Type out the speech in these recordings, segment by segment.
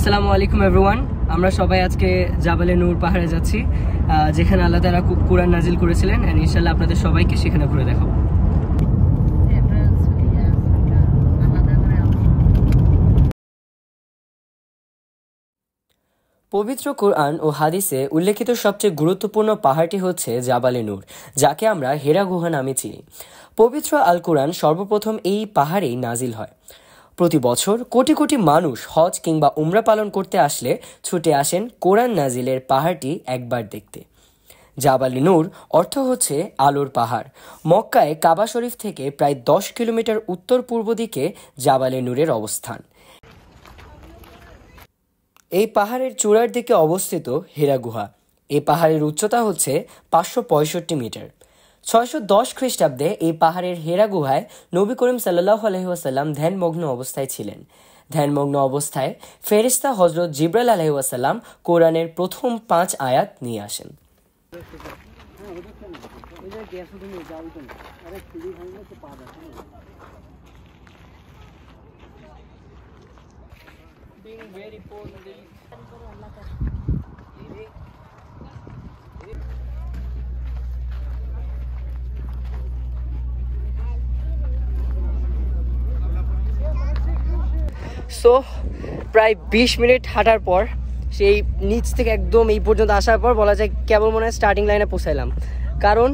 আসসালামু আলাইকুম এভরিওয়ান। আমরা সবাই আজকে জাবালে নূর পাহাড়ে যাচ্ছি, যেখানে আল্লাহ তাআলা কুরআন নাজিল করেছিলেন, এন্ড ইনশাআল্লাহ আপনাদের সবাইকে সেখানে ঘুরে দেখাবো। পবিত্র কুরআন ও হাদিসে উল্লেখিত সবচেয়ে গুরুত্বপূর্ণ পাহাড়টি হচ্ছে জাবালে নূর, যাকে আমরা হেরা গুহা নামে চিনি। পবিত্র আল কুরআন সর্বপ্রথম এই পাহাড়েই নাজিল হয়। প্রতি বছর কোটি কোটি মানুষ হজ কিংবা উমরা পালন করতে আসলে ছুটে আসেন কোরআন নাজিলের পাহাড়টি একবার দেখতে। জাবালে নূর অর্থ হচ্ছে আলোর পাহাড়। মক্কায় কাবা শরীফ থেকে প্রায় 10 কিলোমিটার উত্তর পূর্ব দিকে জাবালে নূরের অবস্থান। এই পাহাড়ের চূড়ার দিকে অবস্থিত হেরা গুহা। এই পাহাড়ের উচ্চতা হচ্ছে 565 মিটার। 610 খ্রিস্টাব্দে এই পাহাড়ের হেরা গুহায় নবী করিম সাল্লাল্লাহু আলাইহি ওয়াসাল্লাম ধ্যানমগ্ন অবস্থায় ছিলেন। ধ্যানমগ্ন অবস্থায় ফেরেশতা হযরত জিবরাইল আলাইহিস সালাম কোরআনের প্রথম 5 আয়াত নিয়ে আসেন। সো প্রায় 20 মিনিট হাঁটার পর, সেই নিচ থেকে একদম এই পর্যন্ত আসার পর বলা যায় কেবল মনে হয় স্টার্টিং লাইনে পৌঁছাইলাম। কারণ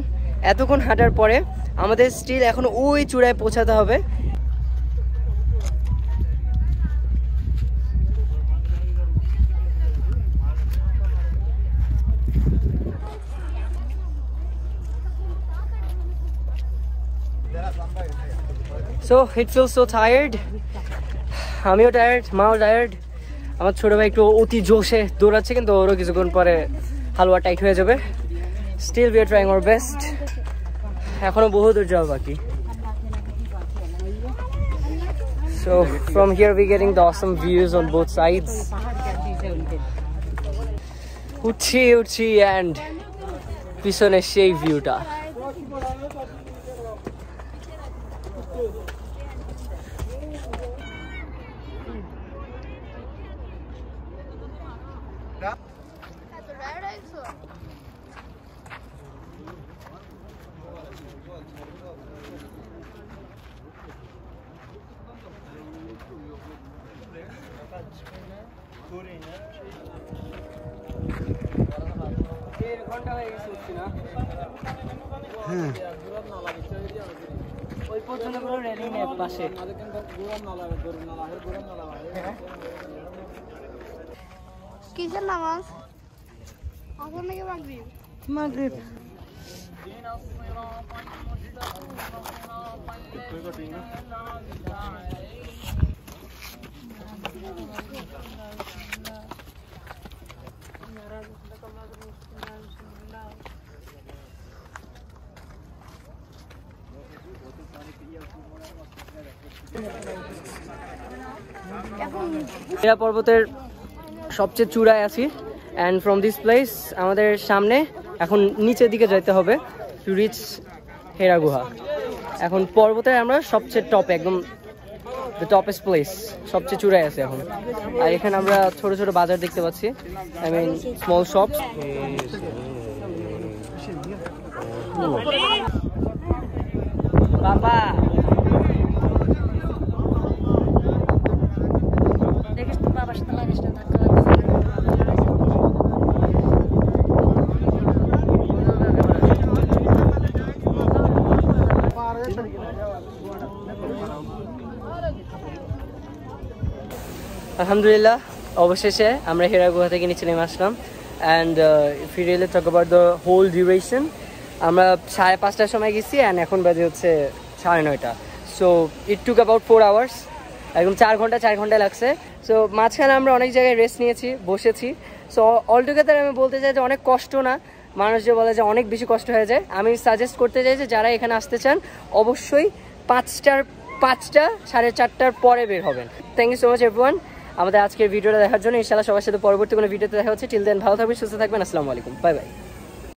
এতক্ষণ হাঁটার পরে আমাদের স্টিল এখন ওই চূড়ায় পৌঁছাতে হবে। So it feels so tired. আমিও টায়ার্ড, মাও টায়ার্ড। আমার ছোট ভাই একটু অতি জোশে দৌড়াচ্ছে, কিন্তু ওরও কিছুক্ষণ পরে হালুয়া টাইট হয়ে যাবে। Still we are trying our best. এখনো বহু দূর যাওয়া বাকি। So from here we getting the awesome views on both sides. উঠছি and পিছনে সেই ভিউটা। কিসের নামাজ? আসর নাকি মাগরিব? মাগরিব। হেরা পর্বতের সবচেয়ে চূড়ায় আছি, অ্যান্ড ফ্রম দিস প্লেস আমাদের সামনে এখন নিচের দিকে যেতে হবে টু রিচ হেরা গুহা। এখন পর্বতের আমরা সবচেয়ে টপে, একদম দ্য টপেস্ট প্লেস, সবচেয়ে চূড়ায় আছে এখন। আর এখানে আমরা ছোট ছোট বাজার দেখতে পাচ্ছি, আই মিন স্মল শপস। বাবা আলহামদুলিল্লাহ, অবশেষে আমরা হেরা গুহা থেকে নিচে নেমে আসলাম। And if you really talk about the whole duration, আমরা 5:30টার সময় গেছি অ্যান্ড এখন বাজে হচ্ছে 9:30। So it took about 4 hours, একদম 4 ঘন্টা লাগছে। সো মাঝখানে আমরা অনেক জায়গায় রেস্ট নিয়েছি, বসেছি। সো অলটুগেদার আমি বলতে চাই যে অনেক কষ্ট না, মানুষ যে বলে যে অনেক বেশি কষ্ট হয়ে যায়। আমি সাজেস্ট করতে চাই যে যারা এখানে আসতে চান অবশ্যই 5টা 4:30টার পরে বের হবেন। Thank you so much everyone আমাদের আজকের ভিডিওটা দেখার জন্য। ইনশাআল্লাহ সবার সাথে পরবর্তী কোনো ভিডিওতে দেখা হচ্ছে। টিল দেন ভালো থাকবেন, সুস্থ থাকবেন। আসসালামু আলাইকুম, বাই বাই।